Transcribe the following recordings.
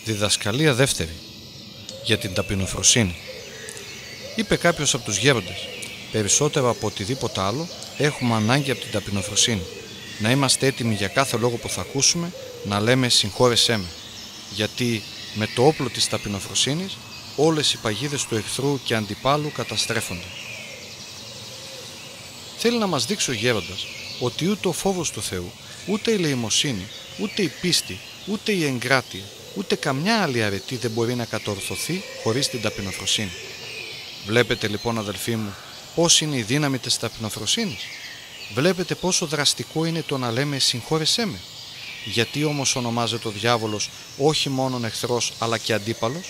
Διδασκαλία δεύτερη. Για την ταπεινοφροσύνη. Είπε κάποιος από τους γέροντες: περισσότερο από οτιδήποτε άλλο έχουμε ανάγκη από την ταπεινοφροσύνη. Να είμαστε έτοιμοι για κάθε λόγο που θα ακούσουμε να λέμε συγχώρεσέ με. Γιατί με το όπλο της ταπεινοφροσύνης όλες οι παγίδες του εχθρού και αντιπάλου καταστρέφονται. Θέλει να μας δείξει ο γέροντας ότι ούτε ο φόβος του Θεού, ούτε η ελεημοσύνη, ούτε η πίστη, ούτε η εγκράτεια, ούτε καμιά άλλη αρετή δεν μπορεί να κατορθωθεί χωρίς την ταπεινοφροσύνη. Βλέπετε λοιπόν, αδελφοί μου, πώς είναι η δύναμη της ταπεινοφροσύνης. Βλέπετε πόσο δραστικό είναι το να λέμε συγχώρεσέ με. Γιατί όμως ονομάζεται ο διάβολος όχι μόνον εχθρός αλλά και αντίπαλος?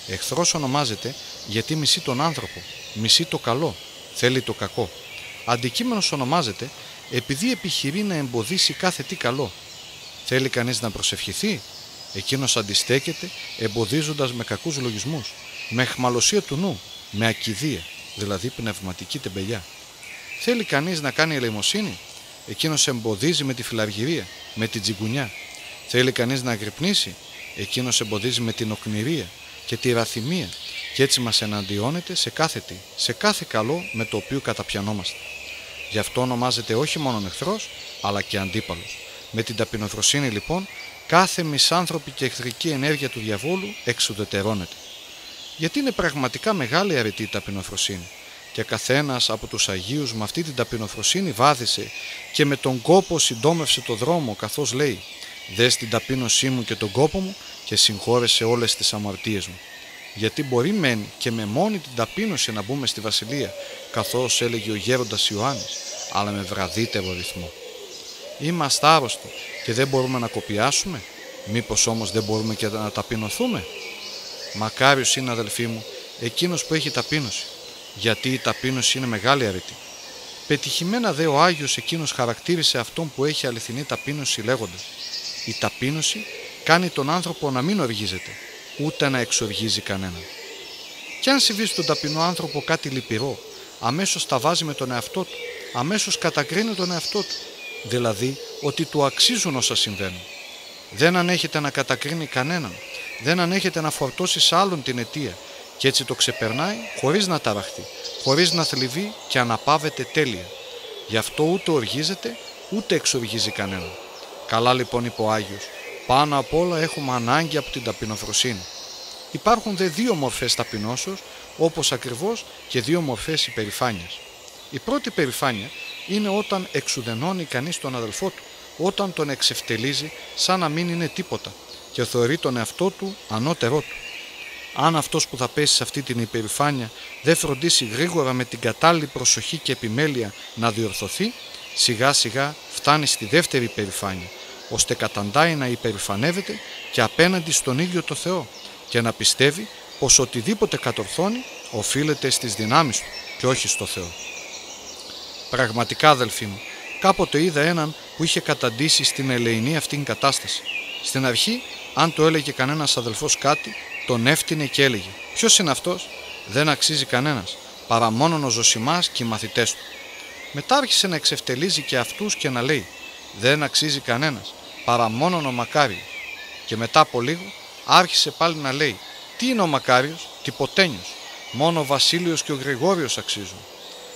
Εχθρός ονομάζεται γιατί μισεί τον άνθρωπο, μισεί το καλό, θέλει το κακό. Αντικείμενος ονομάζεται επειδή επιχειρεί να εμποδίσει κάθε τι καλό. Θέλει κανείς να προσευχηθεί? Εκείνος αντιστέκεται εμποδίζοντας με κακούς λογισμούς, με αιχμαλωσία του νου, με ακηδία, δηλαδή πνευματική τεμπελιά. Θέλει κανείς να κάνει ελεημοσύνη? Εκείνος εμποδίζει με τη φιλαργυρία, με την τσιγκουνιά. Θέλει κανείς να αγρυπνήσει? Εκείνος εμποδίζει με την οκνηρία και τη ραθυμία και έτσι μας εναντιώνεται σε κάθε τι, σε κάθε καλό με το οποίο καταπιανόμαστε. Γι' αυτό ονομάζεται όχι μόνο εχθρός, αλλά και αντίπαλος. Με την ταπεινοφροσύνη λοιπόν, κάθε μισάνθρωπη και εχθρική ενέργεια του διαβόλου εξουδετερώνεται. Γιατί είναι πραγματικά μεγάλη αρετή η ταπεινοφροσύνη. Και καθένας από τους Αγίους με αυτή την ταπεινοφροσύνη βάδισε και με τον κόπο συντόμευσε το δρόμο, καθώς λέει: «Δες την ταπείνωσή μου και τον κόπο μου και συγχώρεσε όλες τις αμαρτίες μου». Γιατί μπορεί μεν και με μόνη την ταπείνωση να μπούμε στη Βασιλεία, καθώς έλεγε ο γέροντας Ιωάννης, αλλά με βραδύτερο ρυθμό. Είμαστε άρρωστοι και δεν μπορούμε να κοπιάσουμε? Μήπως όμως δεν μπορούμε και να ταπεινωθούμε? Μακάριος είναι, αδελφοί μου, εκείνος που έχει ταπείνωση, γιατί η ταπείνωση είναι μεγάλη αρετή. Πετυχημένα δε ο Άγιος εκείνος χαρακτήρισε αυτόν που έχει αληθινή ταπείνωση λέγοντας: η ταπείνωση κάνει τον άνθρωπο να μην οργίζεται, ούτε να εξοργίζει κανέναν. Κι αν συμβεί στον ταπεινό άνθρωπο κάτι λυπηρό, αμέσως τα βάζει με τον εαυτό του, αμέσως κατακρίνει τον εαυτό του, δηλαδή ότι του αξίζουν όσα συμβαίνουν. Δεν ανέχεται να κατακρίνει κανέναν, δεν ανέχεται να φορτώσει σε άλλον την αιτία και έτσι το ξεπερνάει χωρίς να ταραχτεί, χωρίς να θλιβεί και αναπαύεται τέλεια. Γι' αυτό ούτε οργίζεται, ούτε εξοργίζει κανέναν. Καλά λοιπόν είπε ο Άγιος, πάνω απ' όλα έχουμε ανάγκη από την ταπεινοφροσύνη. Υπάρχουν δε δύο μορφές ταπεινώσεως, όπως ακριβώς και δύο μορφές υπερηφάνειας. Η πρώτη υπερηφάνεια είναι όταν εξουδενώνει κανείς τον αδελφό του, όταν τον εξευτελίζει σαν να μην είναι τίποτα και θεωρεί τον εαυτό του ανώτερό του. Αν αυτός που θα πέσει σε αυτή την υπερηφάνεια δεν φροντίσει γρήγορα με την κατάλληλη προσοχή και επιμέλεια να διορθωθεί, σιγά σιγά φτάνει στη δεύτερη υπερηφάνεια, ώστε καταντάει να υπερηφανεύεται και απέναντι στον ίδιο το Θεό και να πιστεύει πως οτιδήποτε κατορθώνει οφείλεται στις δυνάμεις του και όχι στο Θεό. Πραγματικά, αδελφοί μου, κάποτε είδα έναν που είχε καταντήσει στην ελεηνή αυτήν κατάσταση. Στην αρχή, αν το έλεγε κανένας αδελφός κάτι, τον έφτυνε και έλεγε: «Ποιος είναι αυτός? Δεν αξίζει κανένας, παρά μόνον ο Ζωσιμάς και οι μαθητές του». Μετά άρχισε να εξευτελίζει και αυτούς και να λέει: «Δεν αξίζει κανένας, παρά μόνον ο Μακάριος». Και μετά από λίγο άρχισε πάλι να λέει: «Τι είναι ο Μακάριος? Τυποτένιος, μόνο ο Βασίλειος και ο Γρηγόριος αξίζουν».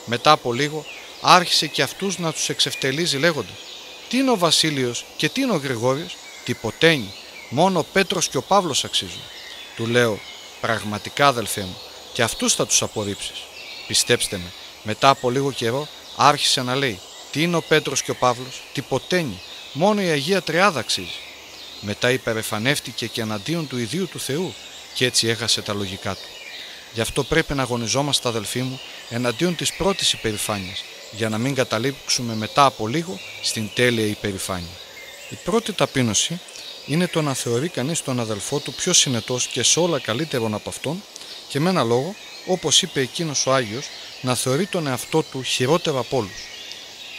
Μετά από λίγο άρχισε και αυτούς να τους εξευτελίζει λέγοντας: «Τι είναι ο Βασίλειος και τι είναι ο Γρηγόριος? Τυποτένιοι, μόνο ο Πέτρος και ο Παύλος αξίζουν». Του λέω: «Πραγματικά, αδελφέ μου, και αυτούς θα τους απορρίψεις». Πιστέψτε με, μετά από λίγο καιρό άρχισε να λέει: «Τι είναι ο Πέτρος και ο Παύλος? Τυποτένιοι, μόνο η Αγία Τριάδα αξίζει». Μετά υπερεφανεύτηκε και εναντίον του ιδίου του Θεού και έτσι έχασε τα λογικά του. Γι' αυτό πρέπει να αγωνιζόμαστε, αδελφοί μου, εναντίον της πρώτης υπερηφάνειας, για να μην καταλήξουμε μετά από λίγο στην τέλεια υπερηφάνεια. Η πρώτη ταπείνωση είναι το να θεωρεί κανείς τον αδελφό του πιο συνετός και σε όλα καλύτερον από αυτόν και με ένα λόγο, όπως είπε εκείνος ο Άγιος, να θεωρεί τον εαυτό του χειρότερο από όλους.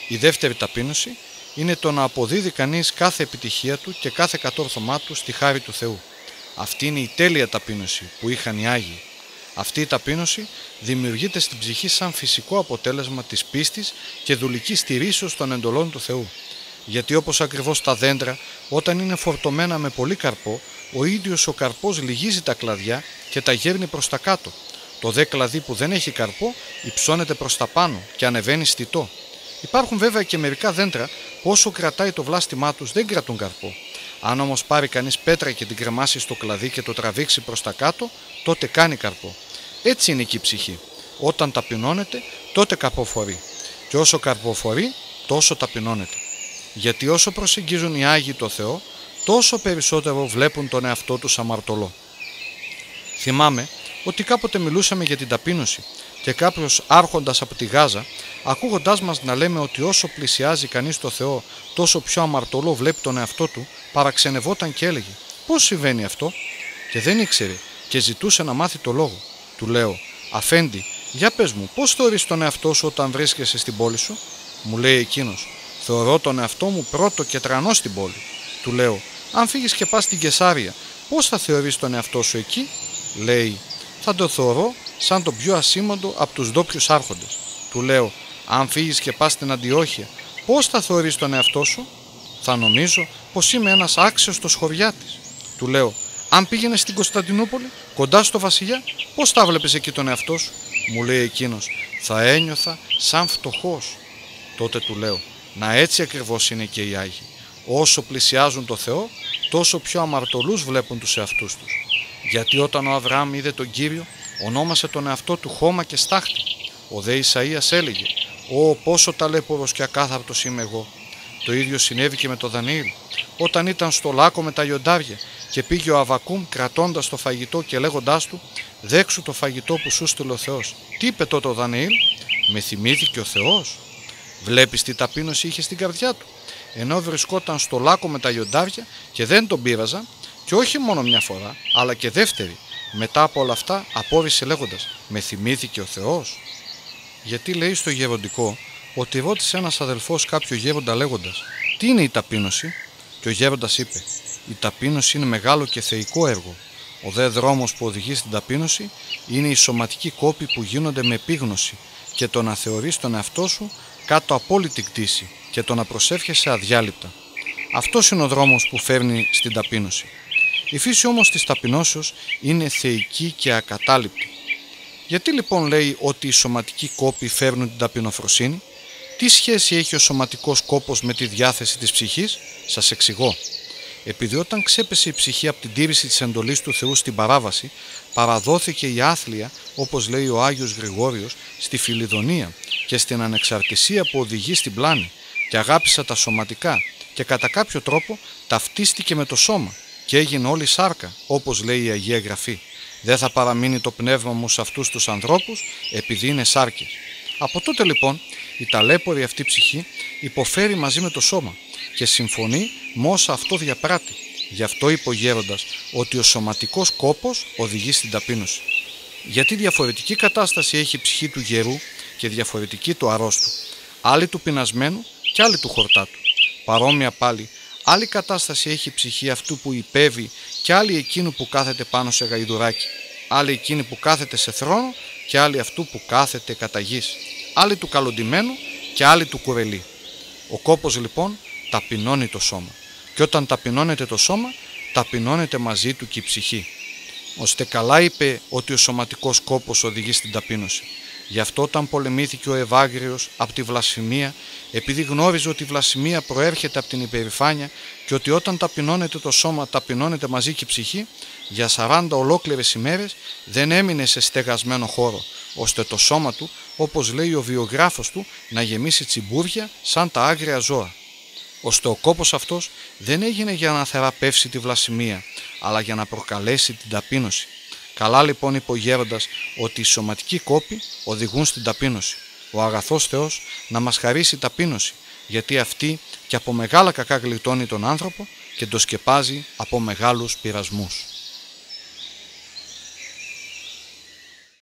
Η δεύτερη ταπείνωση είναι το να αποδίδει κανείς κάθε επιτυχία του και κάθε κατόρθωμά του στη χάρη του Θεού. Αυτή είναι η τέλεια ταπείνωση που είχαν οι Άγιοι. Αυτή η ταπείνωση δημιουργείται στην ψυχή σαν φυσικό αποτέλεσμα της πίστης και δουλικής στηρίσεως των εντολών του Θεού. Γιατί όπως ακριβώς τα δέντρα, όταν είναι φορτωμένα με πολύ καρπό, ο ίδιος ο καρπός λυγίζει τα κλαδιά και τα γέρνει προς τα κάτω. Το δε κλαδί που δεν έχει καρπό υψώνεται προς τα πάνω και ανεβαίνει στιτό. Υπάρχουν βέβαια και μερικά δέντρα που όσο κρατάει το βλάστημά τους δεν κρατούν καρπό. Αν όμως πάρει κανείς πέτρα και την κρεμάσει στο κλαδί και το τραβήξει προς τα κάτω, τότε κάνει καρπό. Έτσι είναι και η ψυχή. Όταν ταπεινώνεται, τότε καρποφορεί. Και όσο καρποφορεί, τόσο ταπεινώνεται. Γιατί όσο προσεγγίζουν οι Άγιοι το Θεό, τόσο περισσότερο βλέπουν τον εαυτό τους αμαρτωλό. Θυμάμαι ότι κάποτε μιλούσαμε για την ταπείνωση και κάποιος άρχοντας από τη Γάζα, ακούγοντάς μας να λέμε ότι όσο πλησιάζει κανείς το Θεό, τόσο πιο αμαρτωλό βλέπει τον εαυτό του, παραξενευόταν και έλεγε «Πώς συμβαίνει αυτό?» Και δεν ήξερε και ζητούσε να μάθει το λόγο. Του λέω «Αφέντη, για πες μου, πώς θεωρείς τον εαυτό σου όταν βρίσκεσαι στην πόλη σου?» Μου λέει εκείνος «Θεωρώ τον εαυτό μου πρώτο και τρανό στην πόλη». Του λέω «Αν φύγεις και πας στην Κεσάρια, πώς θα θεωρείς τον εαυτό σου εκεί?» Λέει «Θα το θεωρώ σαν τον πιο ασήμαντο από τους ντόπιους άρχοντες». Του λέω «Αν φύγεις και πας στην Αντιόχεια, πώς θα θεωρείς τον εαυτό σου?» «Θα νομίζω πως είμαι ένας άξιωστος χωριάτης». Του λέω «Αν πήγαινες στην Κωνσταντινούπολη, κοντά στο βασιλιά, πώς θα βλέπεις εκεί τον εαυτό σου?» Μου λέει εκείνος «Θα ένιωθα σαν φτωχός». Τότε του λέω «Να έτσι ακριβώς είναι και οι Άγιοι. Όσο πλησιάζουν το Θεό, τόσο πιο αμαρτωλούς βλέπουν τους εαυτούς τους. Γιατί όταν ο Αβραάμ είδε τον Κύριο, ονόμασε τον εαυτό του χώμα και στάχτη. Ο δε Ισαΐας έλεγε «Ω, πόσο ταλέπορος και ακάθαρτος είμαι εγώ». Το ίδιο συνέβη και με τον Δανιήλ. Όταν ήταν στο λάκκο με τα λιοντάρια και πήγε ο Αβακούμ κρατώντας το φαγητό και λέγοντάς του «Δέξου το φαγητό που σου στείλε ο Θεός». Τι είπε τότε ο Δανιήλ? «Με θυμήθηκε ο Θεός». Βλέπεις τι ταπείνωση είχε στην καρδιά του. Ενώ βρισκόταν στο λάκκο με τα λιοντάρια και δεν τον πείραζαν, και όχι μόνο μια φορά, αλλά και δεύτερη, μετά από όλα αυτά απόρρισε λέγοντας «Με θυμήθηκε ο Θεός». Γιατί λέει στο γεροντικό ότι ρώτησε ένας αδελφός κάποιο γέροντα λέγοντας «Τι είναι η ταπείνωση?» Και ο γέροντας είπε «Η ταπείνωση είναι μεγάλο και θεϊκό έργο. Ο δε δρόμος που οδηγεί στην ταπείνωση είναι οι σωματικοί κόποι που γίνονται με επίγνωση και το να θεωρείς τον εαυτό σου κάτω απόλυτη κτήση και το να προσεύχεσαι αδιάλειπτα. Αυτός είναι ο δρόμος που φέρνει στην ταπείνωση. Η φύση όμως της ταπεινώσεως είναι θεϊκή και ακατάληπτη. Γιατί λοιπόν λέει ότι οι σωματικοί κόποι φέρνουν την ταπεινοφροσύνη? Τι σχέση έχει ο σωματικός κόπος με τη διάθεση της ψυχής? Σας εξηγώ. Επειδή όταν ξέπεσε η ψυχή από την τήρηση της εντολής του Θεού στην παράβαση, παραδόθηκε η άθλια, όπως λέει ο Άγιος Γρηγόριος, στη φιλιδονία και στην ανεξαρτησία που οδηγεί στην πλάνη και αγάπησε τα σωματικά και κατά κάποιο τρόπο ταυτίστηκε με το σώμα και έγινε όλη σάρκα, όπως λέει η Αγία Γραφή. Δεν θα παραμείνει το πνεύμα μου σε αυτούς τους ανθρώπους επειδή είναι σάρκες. Από τότε λοιπόν η ταλέπορη αυτή ψυχή υποφέρει μαζί με το σώμα και συμφωνεί με όσα αυτό διαπράττει. Γι' αυτό είπε ο γέροντας ότι ο σωματικός κόπος οδηγεί στην ταπείνωση. Γιατί διαφορετική κατάσταση έχει η ψυχή του γερού και διαφορετική του αρρώστου. Άλλη του πεινασμένου και άλλη του χορτάτου. Παρόμοια πάλι, άλλη κατάσταση έχει η ψυχή αυτού που υπέβει και άλλη εκείνου που κάθεται πάνω σε γαϊδουράκι. Άλλη εκείνη που κάθεται σε θρόνο και άλλη αυτού που κάθεται κατά γης. Άλλη του καλοντημένου και άλλη του κουρελί. Ο κόπος λοιπόν ταπεινώνει το σώμα. Και όταν ταπεινώνεται το σώμα, ταπεινώνεται μαζί του και η ψυχή. Ώστε καλά είπε ότι ο σωματικός κόπος οδηγεί στην ταπείνωση. Γι' αυτό όταν πολεμήθηκε ο Ευάγριος από τη βλασφημία, επειδή γνώριζε ότι η βλασφημία προέρχεται από την υπερηφάνεια και ότι όταν ταπεινώνεται το σώμα ταπεινώνεται μαζί και η ψυχή, για 40 ολόκληρες ημέρες δεν έμεινε σε στεγασμένο χώρο, ώστε το σώμα του, όπως λέει ο βιογράφος του, να γεμίσει τσιμπούρια σαν τα άγρια ζώα. Ώστε ο κόπος αυτός δεν έγινε για να θεραπεύσει τη βλασφημία, αλλά για να προκαλέσει την ταπείνωση. Καλά λοιπόν είπε ο γέροντας ότι οι σωματικοί κόποι οδηγούν στην ταπείνωση. Ο αγαθός Θεός να μας χαρίσει ταπείνωση, γιατί αυτή και από μεγάλα κακά γλιτώνει τον άνθρωπο και το σκεπάζει από μεγάλους πειρασμούς.